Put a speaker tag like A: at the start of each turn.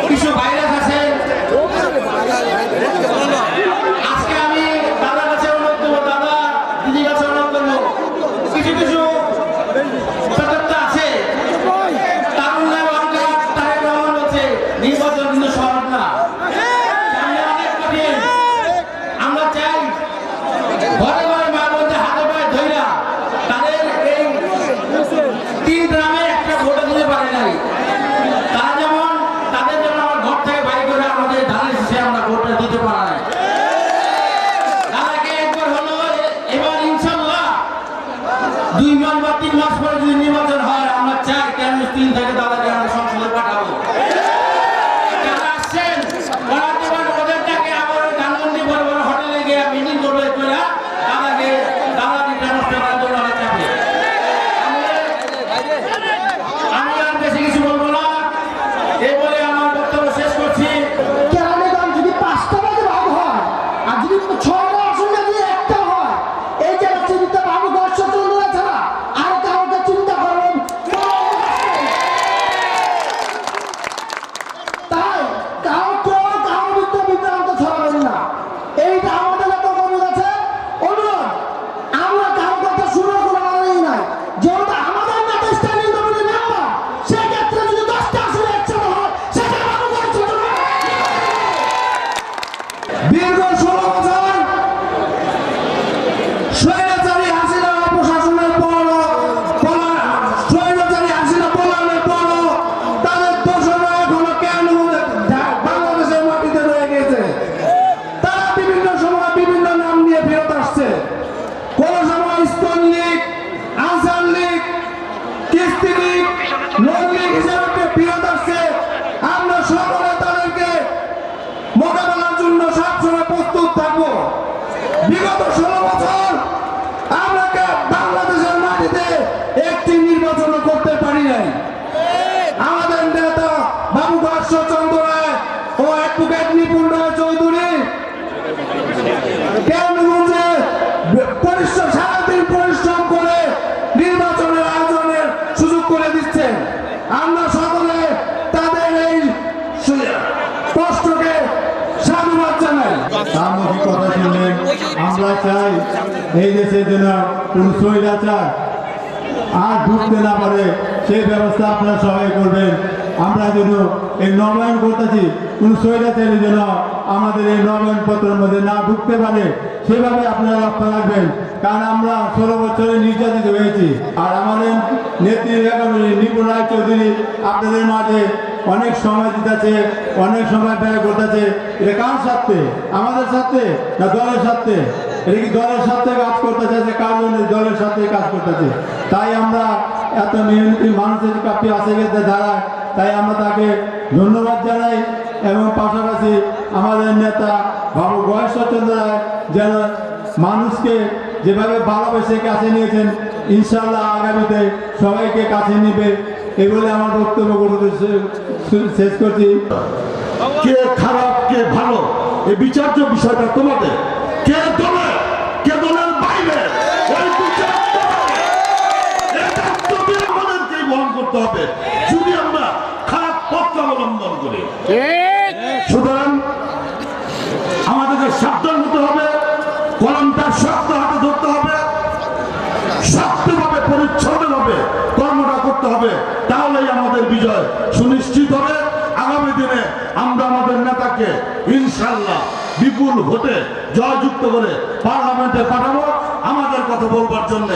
A: কিছু ভাইরাস আছে। আজকে আমি দাদার কাছে অনুরোধ করবো, দাদা দিদির কাছে অনুরোধ করবো, কিছু কিছু আছে তারুণ্যের অহংকার তারেক রহমান বলছে নির্বাচন কিন্তু সহজ না, সামনে অনেক কঠিন। আমরা চাই ঘরে ঘরে মা বোনদের হাতে পায়ে ধইরা তাদের এই 3 গ্রামে একটা ভোট দিতে পারে নাই, তারা যেমন তাদের জন্য আমার ঘর থেকে বাড়ি করে আমাদের ধানের শীষে আমরা ভোটটা দিতে পারা নাই। দাদাকে একবার হলো, এবার ইনশাল্লাহ 2 মাস বা 3 মাস পরে যদি নির্বাচন হয়, আমরা চাই কেন 3 থেকে দাদাকে আমরা সংসদে পাঠাবো। যারা আসছেন ওদেরটাকে আবার ধানমন্ডি বড় বড় হোটেলে গিয়ে মিটিং করবে, দাদাকে নষ্ট করার জন্য আমরা চাপে। আমি আর বেশি কিছু বলবো না, এই বলে আমার বক্তব্য শেষ করছি।
B: কেরানীগঞ্জ যদি 5টা বাজে ভাগ হয় আর যদি 6টা আসন যদি একটা হয়, এই যে চিন্তা বাবু গর্ষচন্দ্র ছাড়া আর কাউকে চিন্তা করবেন। তাই কাউকে কারোর বিরুদ্ধে বিভ্রান্ত ছড়াবেন না, এইটা আমাদের এত কমে গেছে। অনুরোধ, আমরা কারোর কথা শুনে কোনো মানেই নাই, যেহেতু আমাদের নেতা স্ট্যান্ডিং কমিটির মেম্বার, সেক্ষেত্রে যদি 10টা আসলে একসাথে হয়, সেটা বাবু গর্ষচন্দ্র। দীর্ঘ 16 বছর স্বৈরাচারী হাসিনা প্রশাসনের স্বৈরাচারী হাসিনা পলায়নের পরও তাদের দোষরা এখনো কেন বাংলাদেশের মাটিতে রয়ে গেছে। তারা বিভিন্ন সময় বিভিন্ন নাম নিয়ে ফেরত আসছে। কোন সময় ইস্কন লীগ, আনসার লীগ, কিস্তি লীগ, লোন লীগ হিসেবে ফেরত আসছে। আমরা সকলে তাদেরকে মোকাবেলার জন্য সবসময় প্রস্তুত থাকবো। বিগত 16 বছর আমরা বাংলাদেশের মাটিতে একটি নির্বাচন করতে পারি নাই। আমাদের নেতা বাবু গর্ষচন্দ্র রায় ও অ্যাডভোকেট নিপুণ রায় চৌধুরী কেরানীগঞ্জে সারাদিন পরিশ্রম করে নির্বাচনের আয়োজনের সুযোগ করে দিচ্ছেন। আমরা সকলে তাদের এই কষ্টকে সাধুবাদ জানাই।
C: সামগ্রিক কথা শুনলেন। আমরা চাই এই দেশের জন্য কোন স্বৈরাচার আর ঢুকতে না পারে সেই ব্যবস্থা আপনারা সবাই করবেন। আমরা যেন এই নবায়ন করতেছি, কোন স্বৈরাচারের জন্য আমাদের এই নবায়ন পত্রের মধ্যে না ঢুকতে পারে সেভাবে আপনারা লক্ষ্য রাখবেন। কারণ আমরা 16 বছরে নির্যাতিত হয়েছি। আর আমাদের নেত্রী নিপুণ রায় চৌধুরী আপনাদের মাঝে অনেক সময় দিতেছে, অনেক সময় ব্যয় করতেছে। এটা কার স্বার্থে? আমাদের স্বার্থে না দলের স্বার্থে? এটা কি দলের স্বার্থে কাজ করতেছে, যে কার জন্য দলের স্বার্থে কাজ করতেছে? তাই আমরা এত মেহনতি মানুষের কাছে আসে গেছে দাঁড়ায়, তাই আমরা তাকে ধন্যবাদ জানাই। এবং পাশাপাশি আমাদের নেতা বাবু গর্ষচন্দ্র রায় যেন মানুষকে যেভাবে ভালোবেসে কাছে নিয়েছেন, ইনশাল্লাহ আগামীতে সবাইকে কাছে নিবে। এই বলে আমার বক্তব্য শেষ করছি।
D: কে খারাপ কে ভালো এই বিচার্য বিষয়টা তোমাদের, কে দলে কে দলের বাইরে, ওই বিচার আমাদেরকেই বহন করতে হবে যদি আমরা খারাপ পথ অবলম্বন করি। সুতরাং আমাদেরকে সাবধান হতে হবে, কলমটা শক্ত হাতে ধরতে হবে, শক্তভাবে পরিচ্ছন্নভাবে কর্মটা করতে হবে, তাহলেই আমাদের বিজয় সুনিশ্চিত হবে। আগামী দিনে আমরা আমাদের নেতাকে ইনশাল্লাহ বিপুল ভোটে জয়যুক্ত করে পার্লামেন্টে পাঠাবো আমাদের কথা বলবার জন্য।